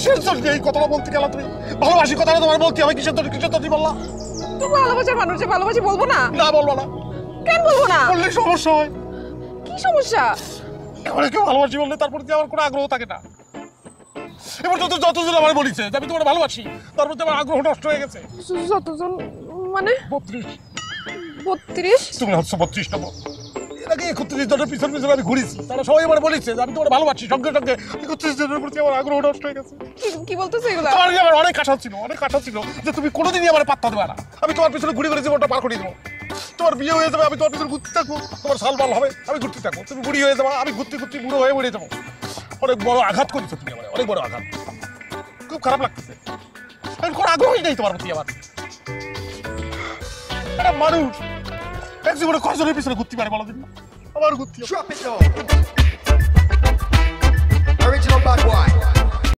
কিসের জন্য এই কথাটা বলতে গেল তুমি? ভালোবাসি কথাটা তোমার বলতে হবে, কিসের জন্য বললা? তুমি ভালোবাসার মানুষ যে ভালোবাসি বলবো না? না বলবো না। কেন বলবো না? বললে সমস্যা হয়। কি সমস্যা? এবারে কেউ ভালোবাসি বললে তার প্রতি আমার কোনো আগ্রহ থাকে না। এবার যতজন আমার বলিছে যে আমি তোমার ভালোবাসি, তার প্রতি আমার আগ্রহ নষ্ট হয়ে গেছে। যতজন মানে? 32। 32? তুমি হচ্ছে 32 নম্বর। এর আগে 31 জনের পিছন আমি ঘুরেছি, তারা সবাই আমার বলেছে যে আমি তোমার ভালোবাসি। সঙ্গে সঙ্গে 31 জনের প্রতি আমার আগ্রহ নষ্ট হয়ে গেছে। কি বলতেছো এগুলো? আমার অনেক আশা ছিল যে তুমি কোনোদিনই আমার পাত্তা দেবে না। আমি তোমার পিছনে ঘুরে ঘুরে জীবনটা পার করে দেবো। তোমার বিয়ে হয়ে যাবে, আমি তোমার পিছনে ঘুরতে থাকবো। তোমার সালবাল হবে, আমি ঘুরতে থাকবো। তুমি বুড়ি হয়ে যাবো, আমি ঘুরতে ঘুরতে বুড়ো হয়ে মরে যাবো। অনেক বড় আঘাত করেছো তুমি আমার, অনেক বড় আঘাত। খুব খারাপ লাগতেছে। আমি কোনো আগ্রহই নেই তোমার প্রতি আমার। একটা মানুষ এক জীবনে কয়জনের পিছনে ঘুরতে পারে বলো দিন? আমার ঘুরতে Drop it low. Original bad boy.